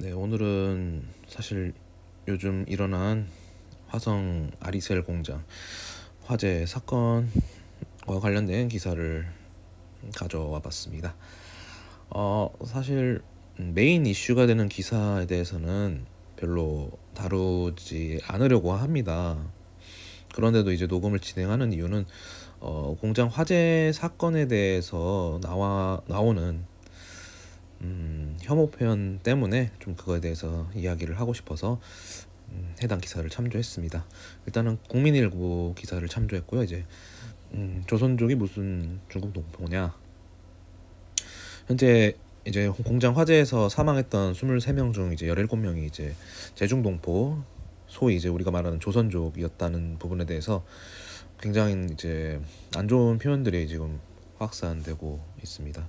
네, 오늘은 사실 요즘 일어난 화성 아리셀 공장 화재 사건과 관련된 기사를 가져와 봤습니다. 사실 메인 이슈가 되는 기사에 대해서는 별로 다루지 않으려고 합니다. 그런데도 이제 녹음을 진행하는 이유는 공장 화재 사건에 대해서 나오는 혐오 표현 때문에 좀 그거에 대해서 이야기를 하고 싶어서 해당 기사를 참조했습니다. 일단은 국민일보 기사를 참조했고요. 이제 조선족이 무슨 중국 동포냐. 현재 이제 공장 화재에서 사망했던 23명 중 이제 17명이 이제 제중 동포, 소위 이제 우리가 말하는 조선족이었다는 부분에 대해서 굉장히 이제 안 좋은 표현들이 지금 확산되고 있습니다.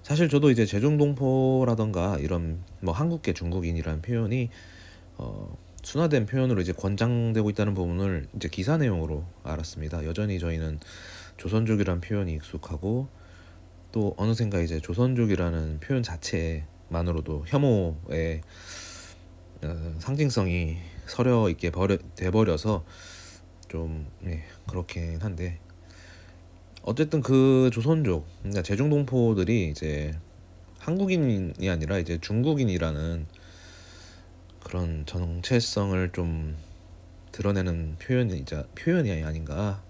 사실 저도 이제 제중동포라던가 이런 뭐 한국계 중국인이라는 표현이 순화된 표현으로 이제 권장되고 있다는 부분을 이제 기사 내용으로 알았습니다. 여전히 저희는 조선족이라는 표현이 익숙하고 또 어느샌가 이제 조선족이라는 표현 자체만으로도 혐오의 상징성이 서려 있게 돼버려서 좀 그렇긴 한데 어쨌든 그 조선족, 그러니까 제중동포들이 이제 한국인이 아니라 이제 중국인이라는 그런 정체성을 좀 드러내는 표현이 아닌가.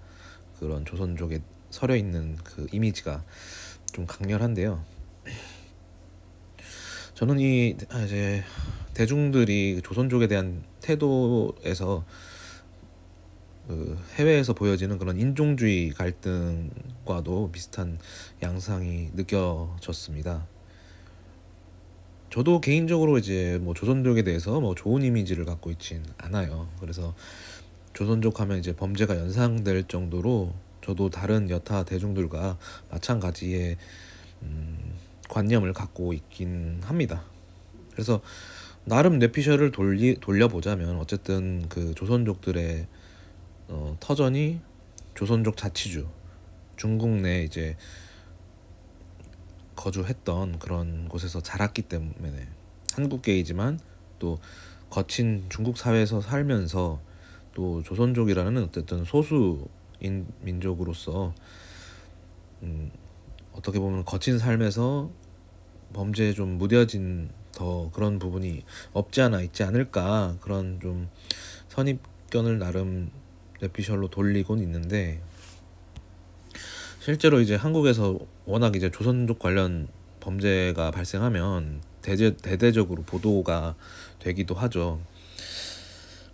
그런 조선족에 서려 있는 그 이미지가 좀 강렬한데요. 저는 이제 대중들이 조선족에 대한 태도에서 그 해외에서 보여지는 그런 인종주의 갈등과도 비슷한 양상이 느껴졌습니다. 저도 개인적으로 이제 뭐 조선족에 대해서 뭐 좋은 이미지를 갖고 있진 않아요. 그래서 조선족 하면 이제 범죄가 연상될 정도로 저도 다른 여타 대중들과 마찬가지의 관념을 갖고 있긴 합니다. 그래서 나름 뇌피셜을 돌려보자면 어쨌든 그 조선족들의 터전이 조선족 자치주 중국 내 이제 거주했던 그런 곳에서 자랐기 때문에 한국계이지만 또 거친 중국 사회에서 살면서 또 조선족이라는 어쨌든 소수인 민족으로서 어떻게 보면 거친 삶에서 범죄에 좀 무뎌진 더 그런 부분이 없지 않아 있지 않을까, 그런 좀 선입견을 나름 뇌피셜로 돌리곤 있는데, 실제로 이제 한국에서 워낙 이제 조선족 관련 범죄가 발생하면 대대적으로 보도가 되기도 하죠.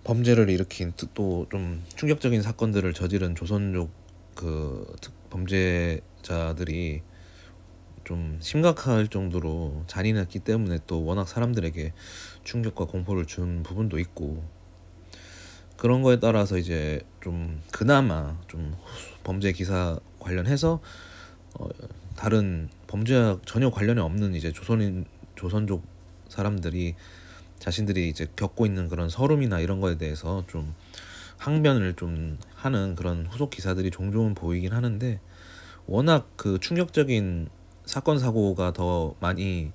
범죄를 일으킨 또 좀 충격적인 사건들을 저지른 조선족 그 범죄자들이 좀 심각할 정도로 잔인했기 때문에 또 워낙 사람들에게 충격과 공포를 준 부분도 있고, 그런 거에 따라서 이제 좀 그나마 좀 범죄 기사 관련해서 다른 범죄와 전혀 관련이 없는 이제 조선족 사람들이 자신들이 이제 겪고 있는 그런 서름이나 이런 거에 대해서 좀 항변을 좀 하는 그런 후속 기사들이 종종 보이긴 하는데, 워낙 그 충격적인 사건 사고가 더 많이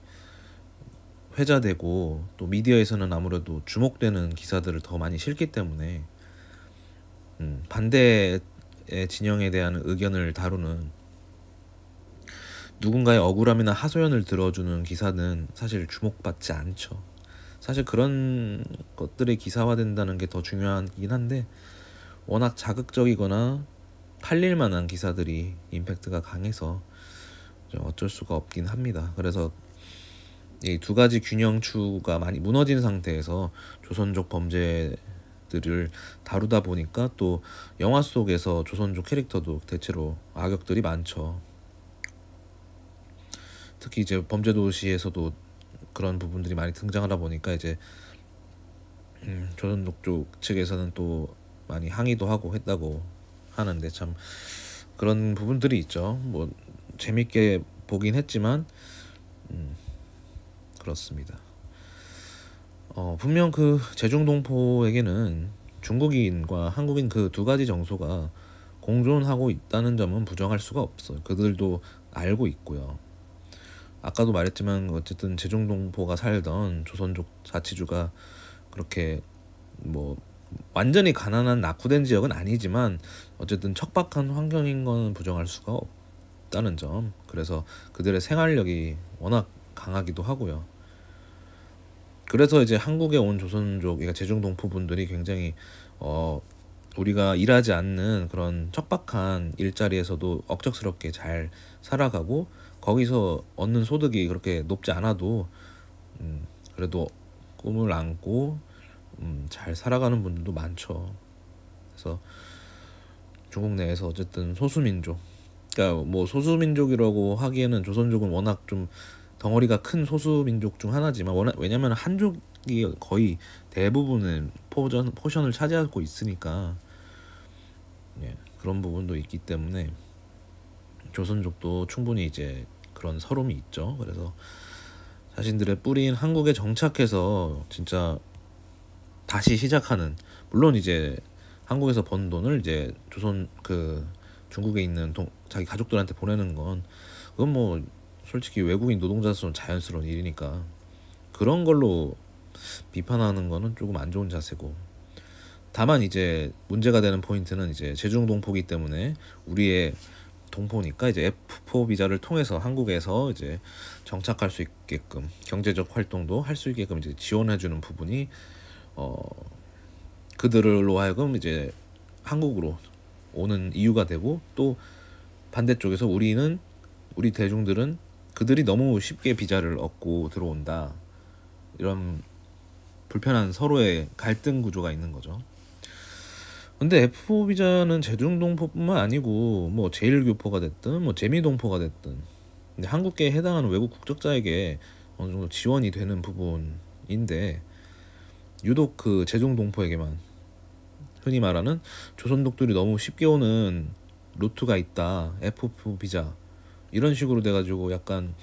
회자되고 또 미디어에서는 아무래도 주목되는 기사들을 더 많이 실기 때문에 반대의 진영에 대한 의견을 다루는, 누군가의 억울함이나 하소연을 들어주는 기사는 사실 주목받지 않죠. 사실 그런 것들이 기사화된다는 게 더 중요하긴 한데, 워낙 자극적이거나 팔릴 만한 기사들이 임팩트가 강해서 어쩔 수가 없긴 합니다. 그래서 이 두 가지 균형추가 많이 무너진 상태에서 조선족 범죄들을 다루다 보니까 또 영화 속에서 조선족 캐릭터도 대체로 악역들이 많죠. 특히 이제 범죄도시에서도 그런 부분들이 많이 등장하다 보니까 이제 조선족 쪽 측에서는 또 많이 항의도 하고 했다고 하는데, 참 그런 부분들이 있죠. 뭐 재밌게 보긴 했지만 그렇습니다. 분명 그 제중동포에게는 중국인과 한국인 그 두 가지 정서가 공존하고 있다는 점은 부정할 수가 없어요. 그들도 알고 있고요. 아까도 말했지만 어쨌든 제중동포가 살던 조선족 자치주가 그렇게 뭐 완전히 가난한 낙후된 지역은 아니지만 어쨌든 척박한 환경인 건 부정할 수가 없다는 점. 그래서 그들의 생활력이 워낙 강하기도 하고요. 그래서 이제 한국에 온 조선족, 그러니까 제중동포 분들이 굉장히 우리가 일하지 않는 그런 척박한 일자리에서도 억척스럽게 잘 살아가고 거기서 얻는 소득이 그렇게 높지 않아도 그래도 꿈을 안고 잘 살아가는 분들도 많죠. 그래서 중국 내에서 어쨌든 소수민족, 그러니까 뭐 소수민족이라고 하기에는 조선족은 워낙 좀 덩어리가 큰 소수민족 중 하나지만 왜냐면 한족이 거의 대부분은 포션을 차지하고 있으니까 예, 그런 부분도 있기 때문에 조선족도 충분히 이제 그런 서름이 있죠. 그래서 자신들의 뿌리인 한국에 정착해서 진짜 다시 시작하는, 물론 이제 한국에서 번 돈을 이제 조선 중국에 있는 자기 가족들한테 보내는 건 그건 뭐 솔직히 외국인 노동자로서는 자연스러운 일이니까 그런 걸로 비판하는 거는 조금 안 좋은 자세고, 다만 이제 문제가 되는 포인트는 이제 제중동포기 때문에 우리의 동포니까 이제 F4 비자를 통해서 한국에서 이제 정착할 수 있게끔 경제적 활동도 할 수 있게끔 이제 지원해주는 부분이 그들로 하여금 이제 한국으로 오는 이유가 되고, 또 반대쪽에서 우리 대중들은 그들이 너무 쉽게 비자를 얻고 들어온다, 이런 불편한 서로의 갈등 구조가 있는 거죠. 근데 F4 비자는 제중동포뿐만 아니고 뭐 제1교포가 됐든 뭐 재미동포가 됐든 근데 한국계에 해당하는 외국 국적자에게 어느 정도 지원이 되는 부분인데, 유독 그 제중동포에게만 흔히 말하는 조선독들이 너무 쉽게 오는 루트가 있다, F4 비자, 이런 식으로 돼가지고 약간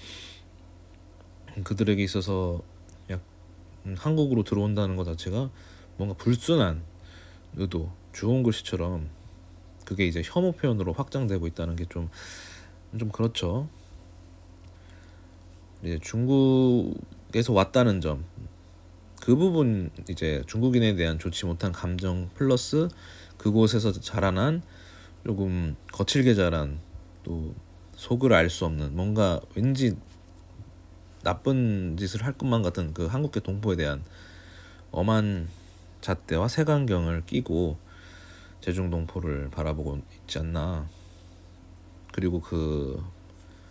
그들에게 있어서 한국으로 들어온다는 것 자체가 뭔가 불순한 의도, 주홍 글씨처럼 그게 이제 혐오 표현으로 확장되고 있다는 게 좀 그렇죠. 이제 중국에서 왔다는 점, 그 부분 이제 중국인에 대한 좋지 못한 감정 플러스 그곳에서 자라난 조금 거칠게 자란, 또 속을 알 수 없는 뭔가 왠지 나쁜 짓을 할 것만 같은 그 한국계 동포에 대한 엄한 잣대와 색안경을 끼고 제중동포를 바라보고 있지 않나. 그리고 그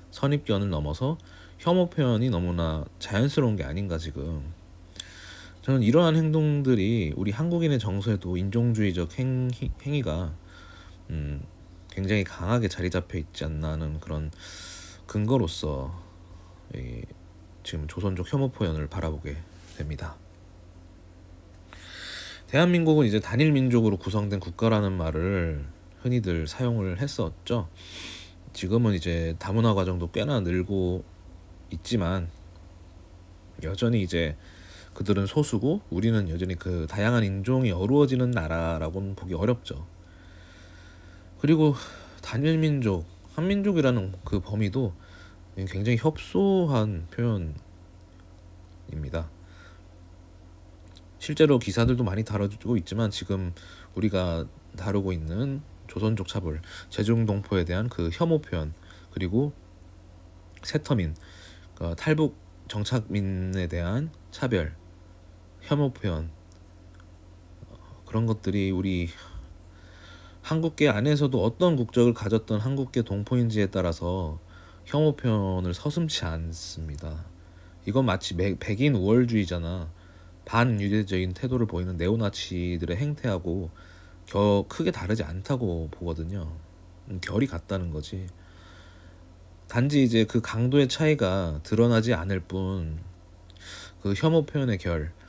선입견을 넘어서 혐오 표현이 너무나 자연스러운 게 아닌가 지금. 저는 이러한 행동들이 우리 한국인의 정서에도 인종주의적 행위가 굉장히 강하게 자리 잡혀 있지 않나 하는 그런 근거로서 지금 조선족 혐오 표현을 바라보게 됩니다. 대한민국은 이제 단일 민족으로 구성된 국가라는 말을 흔히들 사용을 했었죠. 지금은 이제 다문화 과정도 꽤나 늘고 있지만 여전히 이제 그들은 소수고 우리는 여전히 그 다양한 인종이 어우러지는 나라라고는 보기 어렵죠. 그리고 단일 민족, 한민족이라는 그 범위도 굉장히 협소한 표현입니다. 실제로 기사들도 많이 다뤄주고 있지만 지금 우리가 다루고 있는 조선족 차별, 제중동포에 대한 그 혐오 표현, 그리고 세터민, 그러니까 탈북 정착민에 대한 차별, 혐오 표현, 그런 것들이 우리 한국계 안에서도 어떤 국적을 가졌던 한국계 동포인지에 따라서 혐오 표현을 서슴지 않습니다. 이건 마치 백인 우월주의자나 반유대적인 태도를 보이는 네오나치들의 행태하고 크게 다르지 않다고 보거든요. 결이 같다는 거지. 단지 이제 그 강도의 차이가 드러나지 않을 뿐 그 혐오 표현의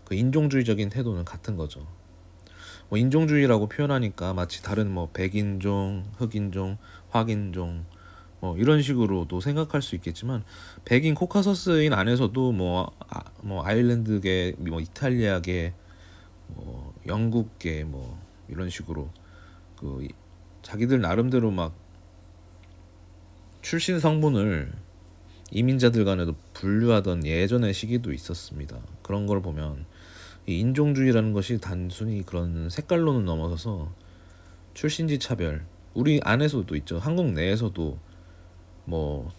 그 인종주의적인 태도는 같은 거죠. 뭐 인종주의라고 표현하니까 마치 다른 뭐 백인종, 흑인종, 화인종 뭐 이런 식으로도 생각할 수 있겠지만, 백인 코카서스인 안에서도 뭐 아일랜드계, 뭐 이탈리아계, 뭐 영국계, 뭐 이런 식으로 그 자기들 나름대로 막 출신 성분을 이민자들 간에도 분류하던 예전의 시기도 있었습니다. 그런 걸 보면 이 인종주의라는 것이 단순히 그런 색깔로는 넘어서서 출신지 차별, 우리 안에서도 있죠. 한국 내에서도 뭐,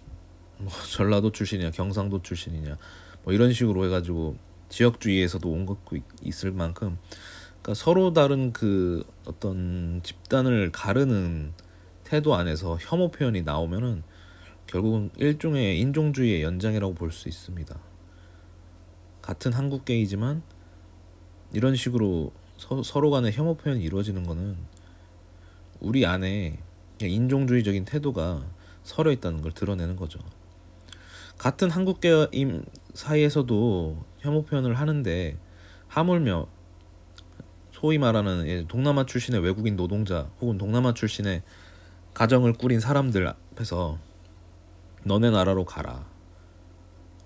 전라도 출신이냐 경상도 출신이냐 뭐 이런 식으로 해가지고 지역주의에서도 온 것도 있을 만큼, 그러니까 서로 다른 그 어떤 집단을 가르는 태도 안에서 혐오 표현이 나오면은 결국은 일종의 인종주의의 연장이라고 볼 수 있습니다. 같은 한국계이지만 이런 식으로 서로 간의 혐오 표현이 이루어지는 거는 우리 안에 인종주의적인 태도가 서려 있다는 걸 드러내는 거죠. 같은 한국계임 사이에서도 혐오 표현을 하는데 하물며 소위 말하는 동남아 출신의 외국인 노동자 혹은 동남아 출신의 가정을 꾸린 사람들 앞에서 너네 나라로 가라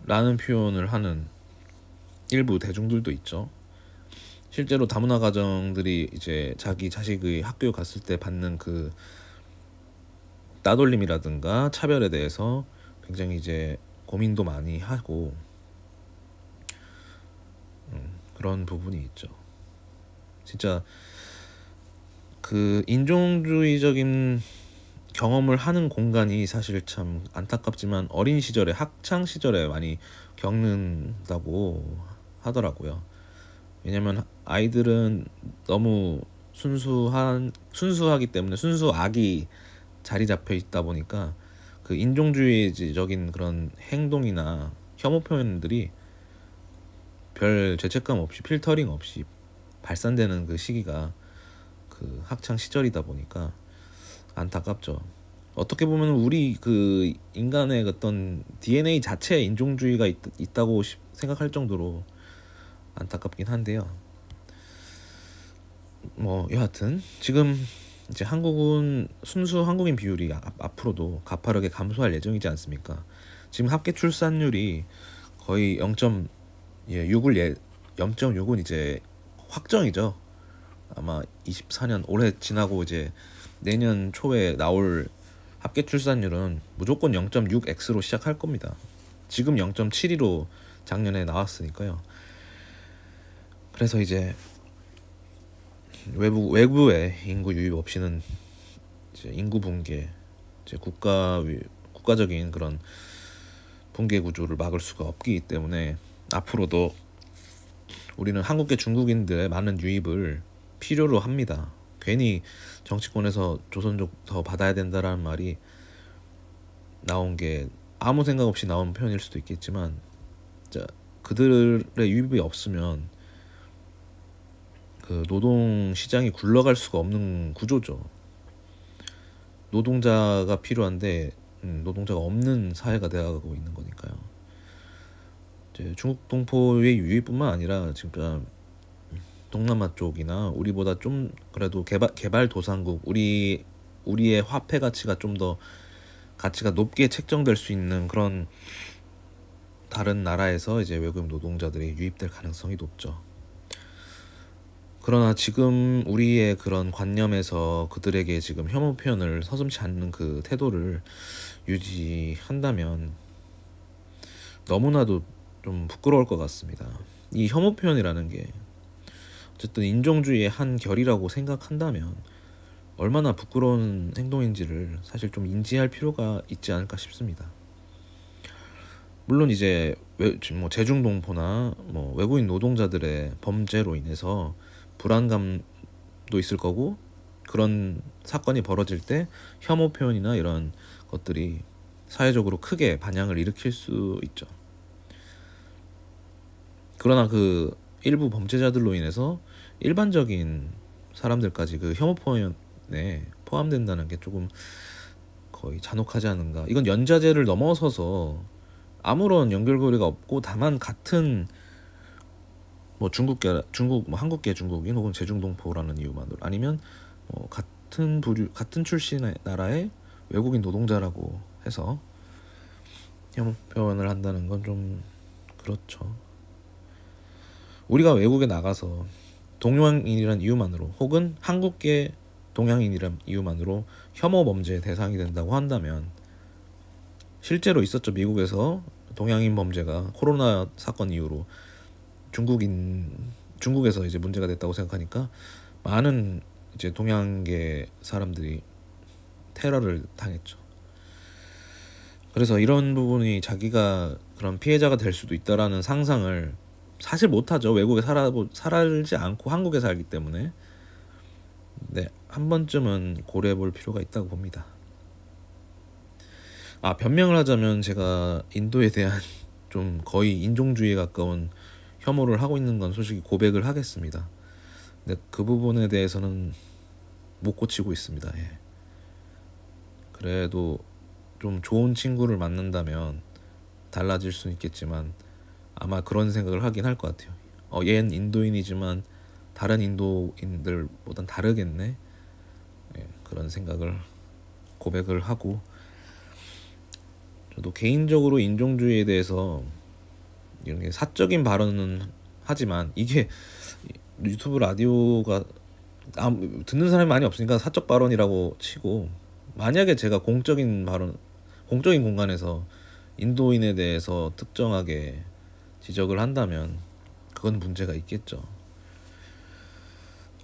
라는 표현을 하는 일부 대중들도 있죠. 실제로 다문화 가정들이 이제 자기 자식의 학교에 갔을 때 받는 그 따돌림이라든가 차별에 대해서 굉장히 이제 고민도 많이 하고 그런 부분이 있죠. 진짜 그 인종주의적인 경험을 하는 공간이 사실 참 안타깝지만 어린 시절에 학창 시절에 많이 겪는다고 하더라고요. 왜냐면 아이들은 너무 순수하기 때문에 순수악이 자리 잡혀 있다 보니까 그 인종주의적인 그런 행동이나 혐오 표현들이 별 죄책감 없이 필터링 없이 발산되는 그 시기가 그 학창 시절이다 보니까 안타깝죠. 어떻게 보면 우리 그 인간의 어떤 DNA 자체에 인종주의가 있다고 생각할 정도로 안타깝긴 한데요. 뭐 여하튼 지금 이제 한국은 순수 한국인 비율이 앞으로도 가파르게 감소할 예정이지 않습니까? 지금 합계 출산율이 거의 0.6은 이제 확정이죠. 아마 24년 올해 지나고 이제 내년 초에 나올 합계 출산율은 무조건 0.6x로 시작할 겁니다. 지금 0.72로 작년에 나왔으니까요. 그래서 이제 외부의 인구 유입 없이는 이제 인구 붕괴, 이제 국가적인 그런 붕괴 구조를 막을 수가 없기 때문에 앞으로도 우리는 한국계 중국인들의 많은 유입을 필요로 합니다. 괜히 정치권에서 조선족 더 받아야 된다라는 말이 나온 게 아무 생각 없이 나온 표현일 수도 있겠지만, 그들의 유입이 없으면 그 노동 시장이 굴러갈 수가 없는 구조죠. 노동자가 필요한데 노동자가 없는 사회가 되어가고 있는 거니까요. 이제 중국 동포의 유입뿐만 아니라 진짜 동남아 쪽이나 우리보다 좀 그래도 개발도상국, 우리의 화폐 가치가 좀 더 가치가 높게 책정될 수 있는 그런 다른 나라에서 이제 외국인 노동자들이 유입될 가능성이 높죠. 그러나 지금 우리의 그런 관념에서 그들에게 지금 혐오 표현을 서슴지 않는 그 태도를 유지한다면 너무나도 좀 부끄러울 것 같습니다. 이 혐오 표현이라는 게 어쨌든 인종주의의 한 결이라고 생각한다면 얼마나 부끄러운 행동인지를 사실 좀 인지할 필요가 있지 않을까 싶습니다. 물론 이제 제중동포나 외국인 노동자들의 범죄로 인해서 불안감도 있을 거고, 그런 사건이 벌어질 때 혐오 표현이나 이런 것들이 사회적으로 크게 반향을 일으킬 수 있죠. 그러나 그 일부 범죄자들로 인해서 일반적인 사람들까지 그 혐오 표현에 포함된다는 게 조금 거의 잔혹하지 않은가. 이건 연좌제를 넘어서서 아무런 연결고리가 없고 다만 같은 한국계 중국인 혹은 제중동포라는 이유만으로, 아니면 같은 출신의 나라의 외국인 노동자라고 해서 혐오 표현을 한다는 건 좀 그렇죠. 우리가 외국에 나가서 동양인이란 이유만으로 혹은 한국계 동양인이란 이유만으로 혐오 범죄의 대상이 된다고 한다면 실제로 있었죠. 미국에서 동양인 범죄가 코로나 사건 이후로 중국에서 이제 문제가 됐다고 생각하니까 많은 이제 동양계 사람들이 테러를 당했죠. 그래서 이런 부분이 자기가 그런 피해자가 될 수도 있다라는 상상을 사실 못하죠. 외국에 살지 않고 한국에 살기 때문에. 네, 한 번쯤은 고려해 볼 필요가 있다고 봅니다. 변명을 하자면 제가 인도에 대한 좀 거의 인종주의에 가까운 혐오를 하고 있는 건 솔직히 고백을 하겠습니다. 근데 그 부분에 대해서는 못 고치고 있습니다. 예. 그래도 좀 좋은 친구를 만난다면 달라질 수는 있겠지만 아마 그런 생각을 하긴 할 것 같아요. 얘는 인도인이지만 다른 인도인들보단 다르겠네. 예, 그런 생각을 고백을 하고, 저도 개인적으로 인종주의에 대해서 이런 게 사적인 발언은 하지만 이게 유튜브 라디오가 듣는 사람이 많이 없으니까 사적 발언이라고 치고, 만약에 제가 공적인 공간에서 인도인에 대해서 특정하게 지적을 한다면 그건 문제가 있겠죠.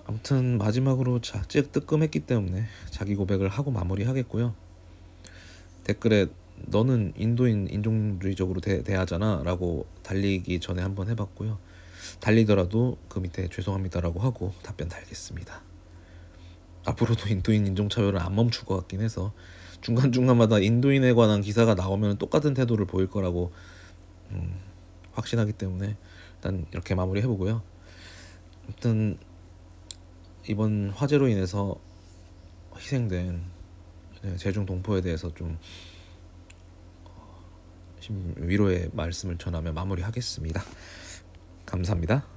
아무튼 마지막으로 뜨끔했기 때문에 자기 고백을 하고 마무리하겠고요. 댓글에 너는 인도인 인종주의적으로 대하잖아 라고 달리기 전에 한번 해봤고요. 달리더라도 그 밑에 죄송합니다라고 하고 답변 달겠습니다. 앞으로도 인도인 인종차별은 안 멈출 것 같긴 해서 중간중간마다 인도인에 관한 기사가 나오면 똑같은 태도를 보일 거라고 확신하기 때문에 일단 이렇게 마무리해보고요. 아무튼 이번 화재로 인해서 희생된 제중 동포에 대해서 좀 위로의 말씀을 전하며 마무리하겠습니다. 감사합니다.